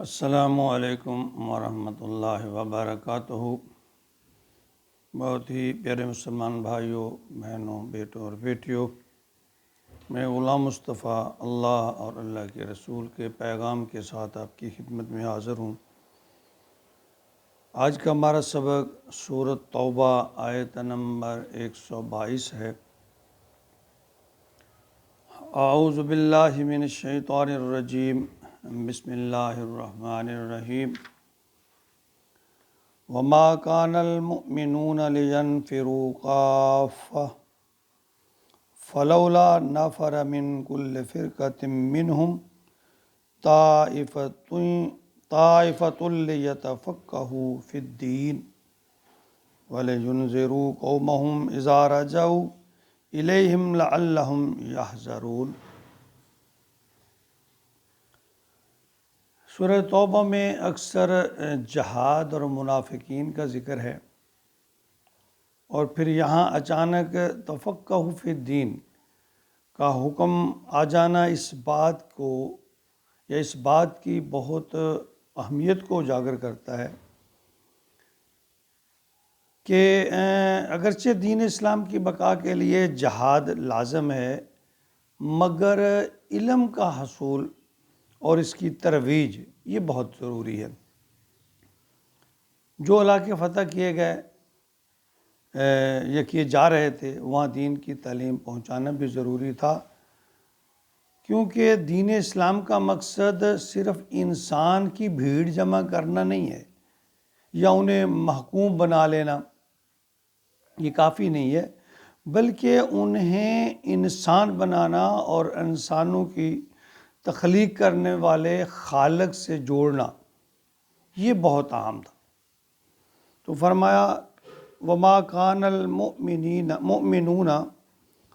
السلام علیکم ورحمۃ اللہ وبرکاتہ۔ بہت ہی پیارے مسلمان بھائیوں، بہنوں، بیٹوں اور بیٹیوں، میں غلام مصطفیٰ اللہ اور اللہ کے رسول کے پیغام کے ساتھ آپ کی خدمت میں حاضر ہوں۔ آج کا ہمارا سبق سورۃ توبہ آیت نمبر 122 ہے۔ اعوذ باللہ من الشیطان الرجیم، بسم اللہ الرحمن الرحیم۔ وما كان المؤمنون لينفروا كافة فلولا نفر من كل فرقة منهم طائفة ليتفقهوا في الدين ولينذروا قومهم إذا رجعوا إليهم لعلهم يحذرون۔ سورہ توبہ میں اکثر جہاد اور منافقین کا ذکر ہے، اور پھر یہاں اچانک تفقہ فی الدین کا حکم آ جانا اس بات کو یا اس بات کی بہت اہمیت کو اجاگر کرتا ہے کہ اگرچہ دین اسلام کی بقا کے لیے جہاد لازم ہے، مگر علم کا حصول اور اس کی ترویج یہ بہت ضروری ہے۔ جو علاقے فتح کیے گئے یا کیے جا رہے تھے، وہاں دین کی تعلیم پہنچانا بھی ضروری تھا، کیونکہ دین اسلام کا مقصد صرف انسان کی بھیڑ جمع کرنا نہیں ہے یا انہیں محکوم بنا لینا، یہ کافی نہیں ہے، بلکہ انہیں انسان بنانا اور انسانوں کی تخلیق کرنے والے خالق سے جوڑنا، یہ بہت اہم تھا۔ تو فرمایا وما کان المؤمنون،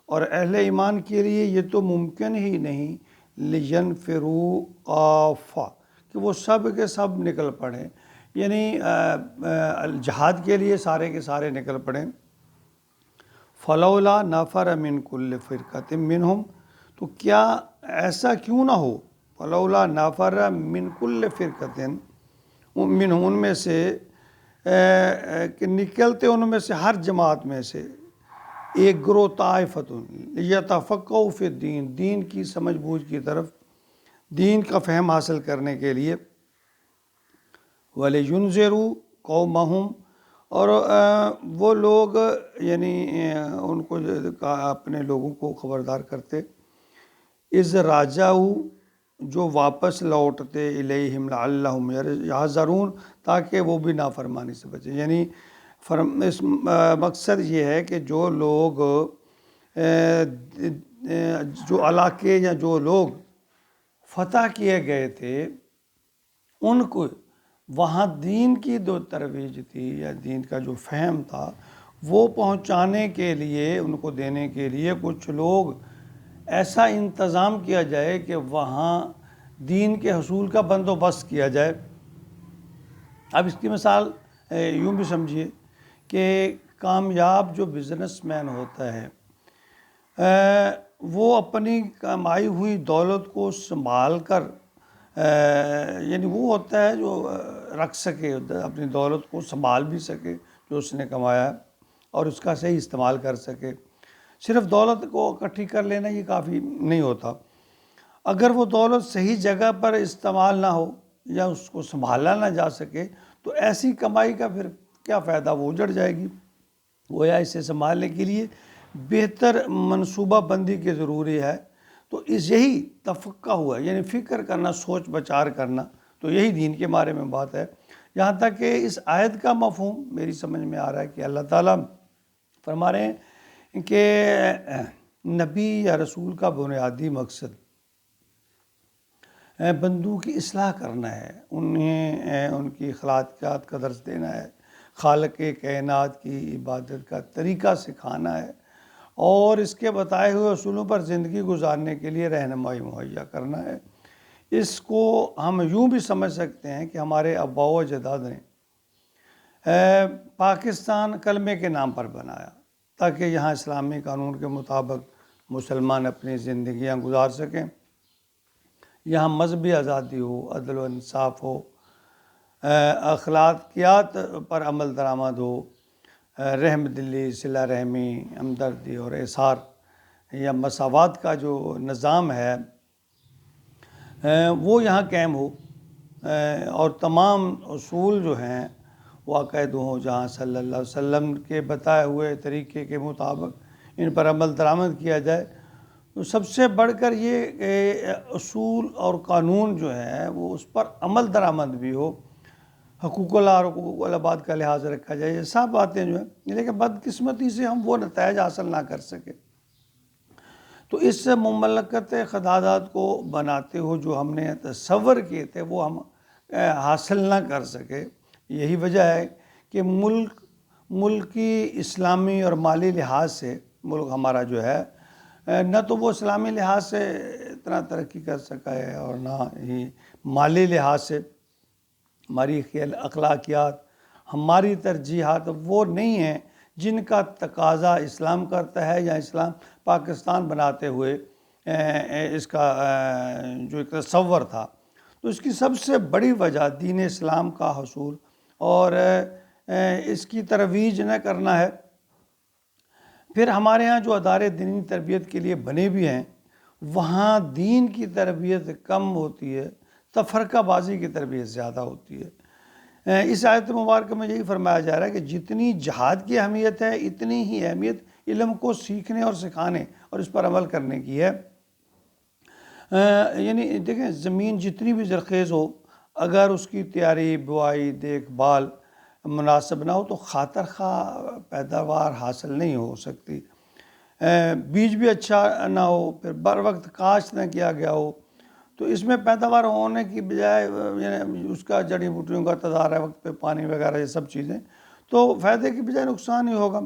اور اہل ایمان کے لیے یہ تو ممکن ہی نہیں، لینفروا کافہ، کہ وہ سب کے سب نکل پڑیں، یعنی جہاد کے لیے سارے کے سارے نکل پڑیں۔ فلولا نفر من کل فرقۃ منہم، تو کیا ایسا کیوں نہ ہو، فلولا نفر من کل فرقۃ منہم، ان میں سے کہ نکلتے ان میں سے ہر جماعت میں سے ایک گروہ، طائفۃ لیتفقہوا فی الدین، دین کی سمجھ بوجھ کی طرف، دین کا فہم حاصل کرنے کے لیے، وَلِيُنذِرُوا قَوْمَهُمْ، اور وہ لوگ یعنی ان کو اپنے لوگوں کو خبردار کرتے، اِذْ رَجَعُوا، جو واپس لوٹتے، الیہم لعلہم یحذرون، تاکہ وہ بھی نافرمانی سے بچیں۔ یعنی اس مقصد یہ ہے کہ جو لوگ جو علاقے یا جو لوگ فتح کیے گئے تھے، ان کو وہاں دین کی جو ترویج تھی یا دین کا جو فہم تھا وہ پہنچانے کے لیے، ان کو دینے کے لیے کچھ لوگ ایسا انتظام کیا جائے کہ وہاں دین کے حصول کا بندوبست کیا جائے۔ اب اس کی مثال یوں بھی سمجھیے کہ کامیاب جو بزنس مین ہوتا ہے، وہ اپنی کمائی ہوئی دولت کو سنبھال کر، یعنی وہ ہوتا ہے جو رکھ سکے، اپنی دولت کو سنبھال بھی سکے جو اس نے کمایا، اور اس کا صحیح استعمال کر سکے۔ صرف دولت کو اکٹھی کر لینا یہ کافی نہیں ہوتا، اگر وہ دولت صحیح جگہ پر استعمال نہ ہو یا اس کو سنبھالا نہ جا سکے تو ایسی کمائی کا پھر کیا فائدہ، وہ اجڑ جائے گی۔ گویا اسے سنبھالنے کے لیے بہتر منصوبہ بندی کی ضروری ہے۔ تو یہی تفقہ ہوا، یعنی فکر کرنا، سوچ بچار کرنا، تو یہی دین کے بارے میں بات ہے۔ یہاں تک کہ اس آیت کا مفہوم میری سمجھ میں آ رہا ہے کہ اللہ تعالیٰ فرما رہے ہیں کہ نبی یا رسول کا بنیادی مقصد بندوں کی اصلاح کرنا ہے، انہیں ان کی اخلاقیات کا درس دینا ہے، خالق کائنات کی عبادت کا طریقہ سکھانا ہے، اور اس کے بتائے ہوئے اصولوں پر زندگی گزارنے کے لیے رہنمائی مہیا کرنا ہے۔ اس کو ہم یوں بھی سمجھ سکتے ہیں کہ ہمارے آباء و اجداد نے پاکستان کلمے کے نام پر بنایا تاکہ یہاں اسلامی قانون کے مطابق مسلمان اپنی زندگیاں گزار سکیں۔ یہاں مذہبی آزادی ہو، عدل و انصاف ہو، اخلاقیات پر عمل درآمد ہو، رحم دلی، صلہ رحمی، ہمدردی اور احسار یا مساوات کا جو نظام ہے وہ یہاں قائم ہو، اور تمام اصول جو ہیں وہ عقائد ہوں جہاں صلی اللہ علیہ وسلم کے بتائے ہوئے طریقے کے مطابق ان پر عمل درآمد کیا جائے۔ تو سب سے بڑھ کر یہ کہ اصول اور قانون جو ہے وہ اس پر عمل درآمد بھی ہو، حقوق اللہ اور حقوق العباد کا لحاظ رکھا جائے، یہ سب باتیں جو ہیں، لیکن بدقسمتی سے ہم وہ نتائج حاصل نہ کر سکے۔ تو اس مملکت خدادات کو بناتے ہو جو ہم نے تصور کیے تھے وہ ہم حاصل نہ کر سکے۔ یہی وجہ ہے کہ ملکی اسلامی اور مالی لحاظ سے ملک ہمارا جو ہے نہ تو وہ اسلامی لحاظ سے اتنا ترقی کر سکا ہے، اور نہ ہی مالی لحاظ سے ہماری اخلاقیات، ہماری ترجیحات وہ نہیں ہیں جن کا تقاضا اسلام کرتا ہے یا اسلام پاکستان بناتے ہوئے اس کا جو ایک تصور تھا۔ تو اس کی سب سے بڑی وجہ دین اسلام کا حصول اور اس کی ترویج نہ کرنا ہے۔ پھر ہمارے ہاں جو ادارے دینی تربیت کے لیے بنے بھی ہیں وہاں دین کی تربیت کم ہوتی ہے، تفرقہ بازی کی تربیت زیادہ ہوتی ہے۔ اس آیت مبارکہ میں یہی فرمایا جا رہا ہے کہ جتنی جہاد کی اہمیت ہے اتنی ہی اہمیت علم کو سیکھنے اور سکھانے اور اس پر عمل کرنے کی ہے۔ یعنی دیکھیں زمین جتنی بھی زرخیز ہو اگر اس کی تیاری، بوائی، دیکھ بھال مناسب نہ ہو تو خاطر خواہ پیداوار حاصل نہیں ہو سکتی۔ بیج بھی اچھا نہ ہو، پھر بر وقت کاشت نہ کیا گیا ہو تو اس میں پیداوار ہونے کی بجائے یعنی اس کا جڑی بوٹیوں کا تدار ہے، وقت پہ پانی وغیرہ یہ سب چیزیں، تو فائدے کی بجائے نقصان ہی ہوگا۔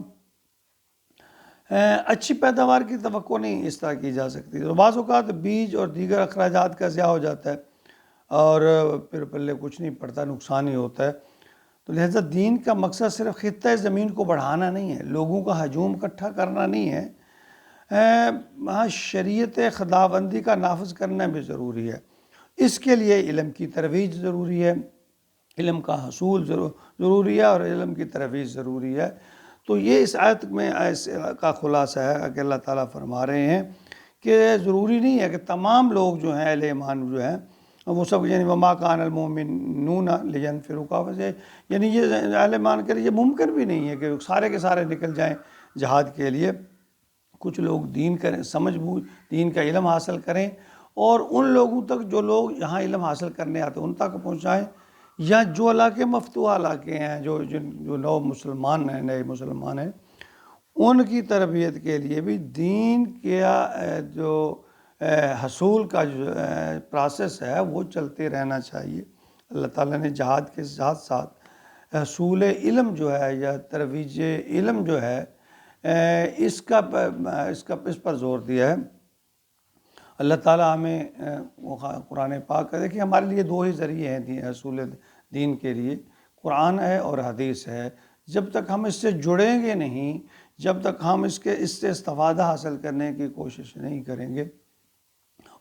اچھی پیداوار کی توقع نہیں اس طرح کی جا سکتی۔ تو بعض اوقات بیج اور دیگر اخراجات کا ضیاع ہو جاتا ہے اور پھر پلے کچھ نہیں پڑتا، نقصان ہی ہوتا ہے۔ تو لہذا دین کا مقصد صرف خطہ زمین کو بڑھانا نہیں ہے، لوگوں کا ہجوم اکٹھا کرنا نہیں ہے، ہاں شریعت خداوندی کا نافذ کرنا بھی ضروری ہے۔ اس کے لیے علم کی ترویج ضروری ہے، علم کا حصول ضروری ہے اور علم کی ترویج ضروری ہے۔ تو یہ اس آیت میں اس کا خلاصہ ہے کہ اللہ تعالیٰ فرما رہے ہیں کہ ضروری نہیں ہے کہ تمام لوگ جو ہیں اہل ایمان جو ہیں وہ سب یعنی وما کان المؤمنون لینفروا کافۃ، یعنی یہ اہل ایمان کے لیے یہ ممکن بھی نہیں ہے کہ سارے کے سارے نکل جائیں جہاد کے لیے۔ کچھ لوگ دین کریں، سمجھ بوجھ دین کا علم حاصل کریں اور ان لوگوں تک جو لوگ یہاں علم حاصل کرنے آتے ہیں ان تک پہنچائیں، یا جو علاقے مفتوح علاقے ہیں جو نو مسلمان ہیں، نئے مسلمان ہیں، ان کی تربیت کے لیے بھی دین کا جو حصول کا جو پروسیس ہے وہ چلتے رہنا چاہیے۔ اللہ تعالیٰ نے جہاد کے ساتھ ساتھ حصول علم جو ہے یا ترویج علم جو ہے اس پر زور دیا ہے۔ اللہ تعالیٰ ہمیں قرآن پاک دیکھیے ہمارے لیے دو ہی ذریعے ہیں حصول دین کے لیے، قرآن ہے اور حدیث ہے۔ جب تک ہم اس سے جڑیں گے نہیں، جب تک ہم اس سے استفادہ حاصل کرنے کی کوشش نہیں کریں گے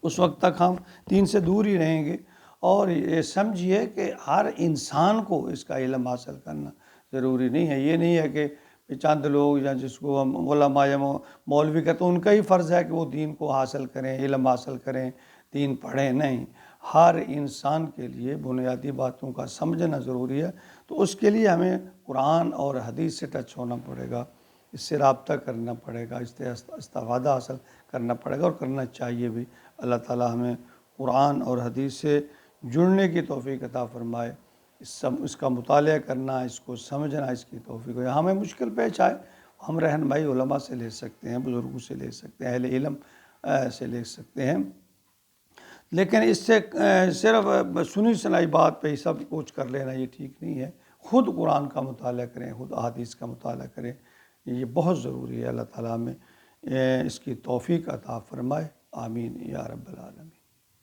اس وقت تک ہم دین سے دور ہی رہیں گے۔ اور یہ سمجھیے کہ ہر انسان کو اس کا علم حاصل کرنا ضروری نہیں ہے۔ یہ نہیں ہے کہ چند لوگ یا جس کو ہم علماء یا مولوی کہتے ہیں ان کا ہی فرض ہے کہ وہ دین کو حاصل کریں، علم حاصل کریں، دین پڑھیں، نہیں، ہر انسان کے لیے بنیادی باتوں کا سمجھنا ضروری ہے۔ تو اس کے لیے ہمیں قرآن اور حدیث سے ٹچ ہونا پڑے گا، اس سے رابطہ کرنا پڑے گا، اس سے استفادہ حاصل کرنا پڑے گا اور کرنا چاہیے بھی۔ اللہ تعالیٰ ہمیں قرآن اور حدیث سے جڑنے کی توفیق عطا فرمائے، اس کا مطالعہ کرنا، اس کو سمجھنا، اس کی توفیق ہو۔ ہمیں مشکل پیش آئے ہم رہنمائی علماء سے لے سکتے ہیں، بزرگوں سے لے سکتے ہیں، اہل علم سے لے سکتے ہیں، لیکن اس سے صرف سنی سنائی بات پہ ہی سب کچھ کر لینا یہ ٹھیک نہیں ہے۔ خود قرآن کا مطالعہ کریں، خود احادیث کا مطالعہ کریں، یہ بہت ضروری ہے۔ اللہ تعالیٰ ہمیں اس کی توفیق عطا فرمائے، آمین یا رب العالمین۔